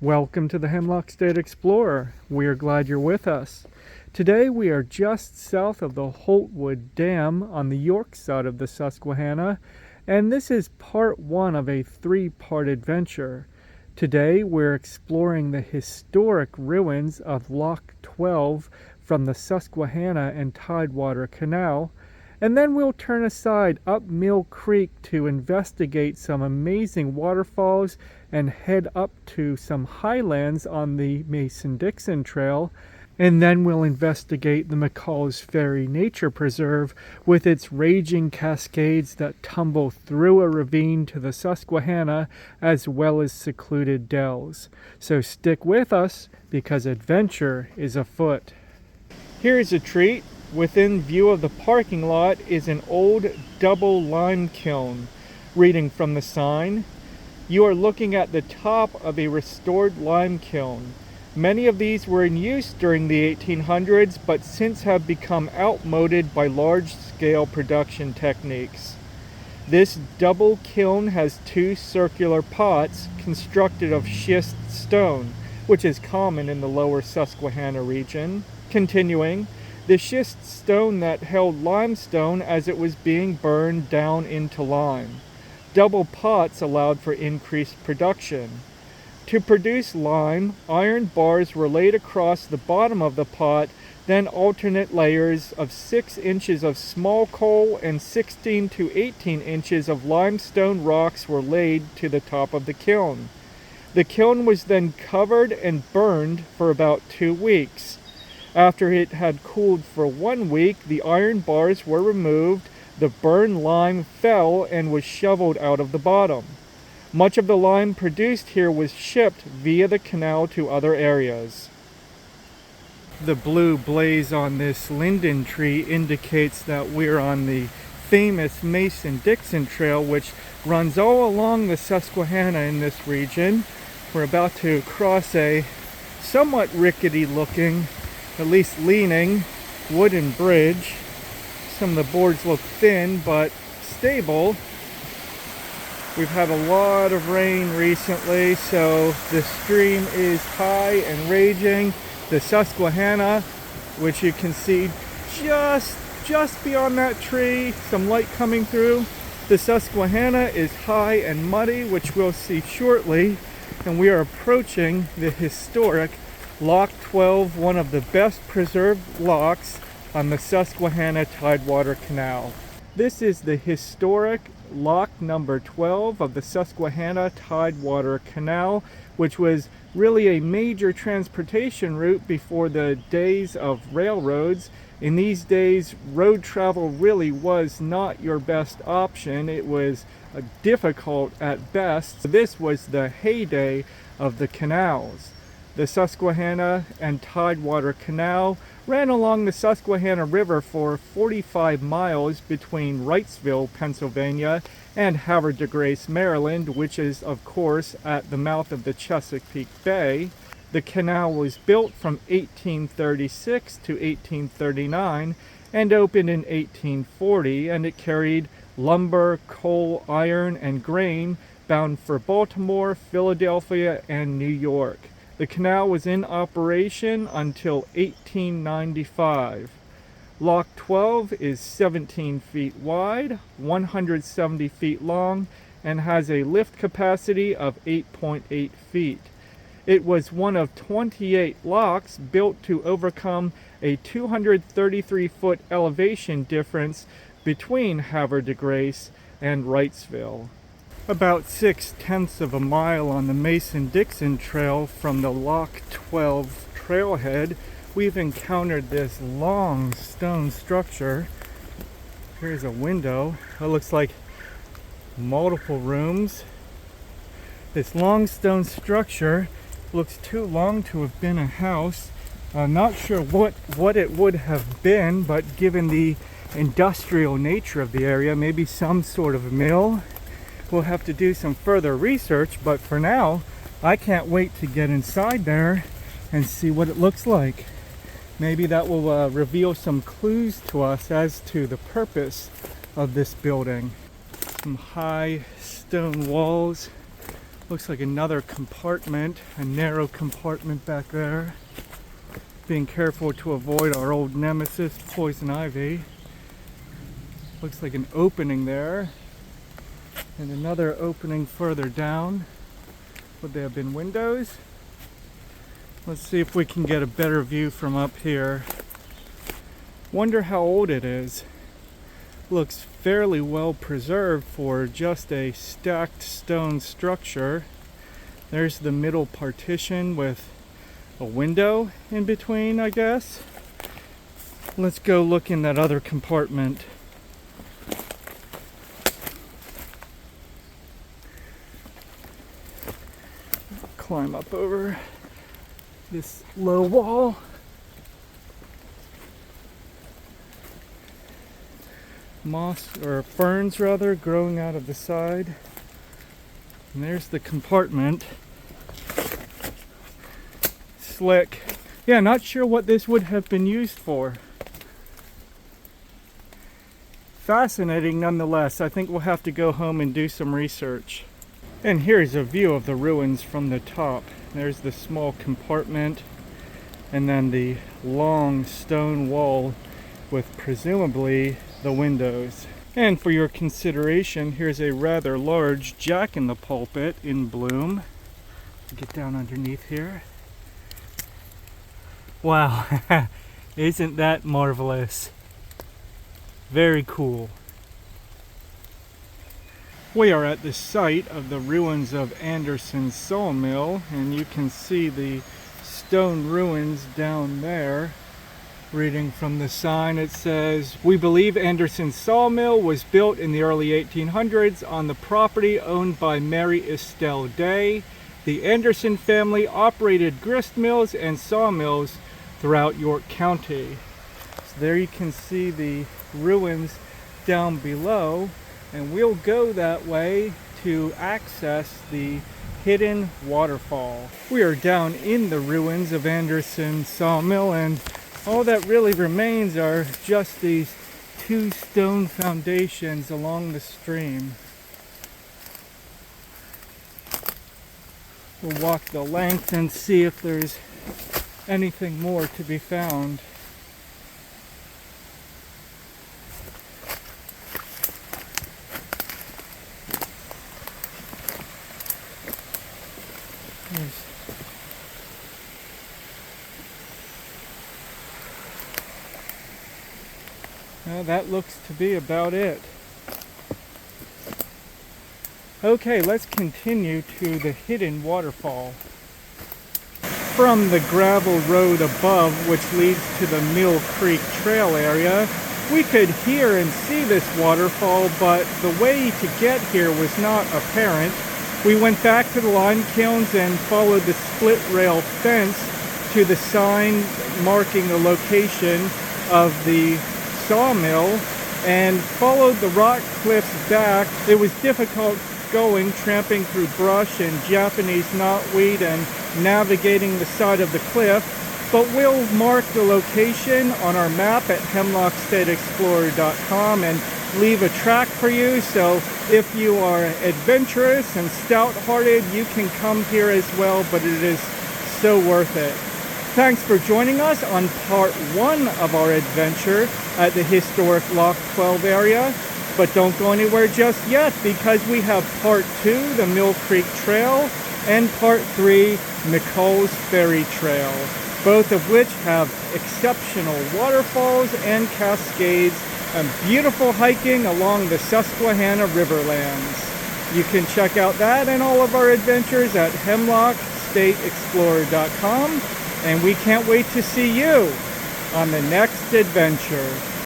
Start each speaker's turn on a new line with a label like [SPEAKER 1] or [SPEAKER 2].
[SPEAKER 1] Welcome to the Hemlock State Explorer. We are glad you're with us. Today we are just south of the Holtwood Dam on the York side of the Susquehanna, and this is part one of a three-part adventure. Today we're exploring the historic ruins of Lock 12 from the Susquehanna and Tidewater Canal, and then we'll turn aside up Mill Creek to investigate some amazing waterfalls and head up to some highlands on the Mason-Dixon Trail. And then we'll investigate the McCall's Ferry Nature Preserve with its raging cascades that tumble through a ravine to the Susquehanna, as well as secluded dells. So stick with us because adventure is afoot. Here's a treat. Within view of the parking lot is an old double lime kiln. Reading from the sign, you are looking at the top of a restored lime kiln. Many of these were in use during the 1800s, but since have become outmoded by large-scale production techniques. This double kiln has two circular pots constructed of schist stone, which is common in the lower Susquehanna region. Continuing, the schist stone that held limestone as it was being burned down into lime. Double pots allowed for increased production. To produce lime, iron bars were laid across the bottom of the pot, then alternate layers of 6 inches of small coal and 16 to 18 inches of limestone rocks were laid to the top of the kiln. The kiln was then covered and burned for about 2 weeks. After it had cooled for 1 week, the iron bars were removed, the burned lime fell and was shoveled out of the bottom. Much of the lime produced here was shipped via the canal to other areas. The blue blaze on this linden tree indicates that we're on the famous Mason-Dixon Trail, which runs all along the Susquehanna in this region. We're about to cross a somewhat rickety looking, at least leaning, wooden bridge. Some of the boards look thin but stable. We've had a lot of rain recently, so the stream is high and raging. The Susquehanna, which you can see just beyond that tree, some light coming through. The Susquehanna is high and muddy, which we'll see shortly, and we are approaching the historic Lock 12, one of the best preserved locks on the Susquehanna Tidewater Canal. This is the historic lock number 12 of the Susquehanna Tidewater Canal, which was really a major transportation route before the days of railroads. In these days, road travel really was not your best option. It was difficult at best. This was the heyday of the canals. The Susquehanna and Tidewater Canal ran along the Susquehanna River for 45 miles between Wrightsville, Pennsylvania, and Havre de Grace, Maryland, which is, of course, at the mouth of the Chesapeake Bay. The canal was built from 1836 to 1839 and opened in 1840, and it carried lumber, coal, iron, and grain bound for Baltimore, Philadelphia, and New York. The canal was in operation until 1895. Lock 12 is 17 feet wide, 170 feet long, and has a lift capacity of 8.8 feet. It was one of 28 locks built to overcome a 233-foot elevation difference between Havre de Grace and Wrightsville. About 6/10 of a mile on the Mason-Dixon Trail from the Lock 12 trailhead, we've encountered this long stone structure. Here's a window. It looks like multiple rooms. This long stone structure looks too long to have been a house. Not sure what it would have been, but given the industrial nature of the area, maybe some sort of mill. We'll have to do some further research, but for now, I can't wait to get inside there and see what it looks like. Maybe that will reveal some clues to us as to the purpose of this building. Some high stone walls Looks like another compartment, a narrow compartment back there. Being careful to avoid our old nemesis, poison ivy. Looks like an opening there. And another opening further down. Would there have been windows? Let's see if we can get a better view from up here. Wonder how old it is. Looks fairly well preserved for just a stacked stone structure. There's the middle partition with a window in between, I guess. Let's go look in that other compartment. Climb up over this low wall. Moss, or ferns rather, growing out of the side. And there's the compartment. Slick. Yeah, not sure what this would have been used for. Fascinating nonetheless. I think we'll have to go home and do some research. And here's a view of the ruins from the top. There's the small compartment and then the long stone wall with presumably the windows. And for your consideration, here's a rather large jack-in-the-pulpit in bloom. Get down underneath here. Wow, isn't that marvelous? Very cool. We are at the site of the ruins of Anderson's Sawmill, and you can see the stone ruins down there. Reading from the sign, it says, "We believe Anderson's Sawmill was built in the early 1800s on the property owned by Mary Estelle Day. The Anderson family operated grist mills and sawmills throughout York County." So there you can see the ruins down below, and we'll go that way to access the hidden waterfall. We are down in the ruins of Anderson's Sawmill, and all that really remains are just these two stone foundations along the stream. We'll walk the length and see if there's anything more to be found. Well, that looks to be about it. Okay, let's continue to the hidden waterfall. From the gravel road above, which leads to the Mill Creek Trail area, we could hear and see this waterfall, but the way to get here was not apparent. We went back to the lime kilns and followed the split rail fence to the sign marking the location of the sawmill and followed the rock cliffs back. It was difficult going, tramping through brush and Japanese knotweed and navigating the side of the cliff, but we'll mark the location on our map at hemlockstateexplorer.com and leave a track for you, so if you are adventurous and stout-hearted, you can come here as well, but it is so worth it. Thanks for joining us on part 1 of our adventure at the historic Lock 12 area. But don't go anywhere just yet, because we have part 2, the Mill Creek Trail, and part 3, McCall's Ferry Trail, both of which have exceptional waterfalls and cascades and beautiful hiking along the Susquehanna Riverlands. You can check out that and all of our adventures at hemlockstateexplorer.com. And we can't wait to see you on the next adventure.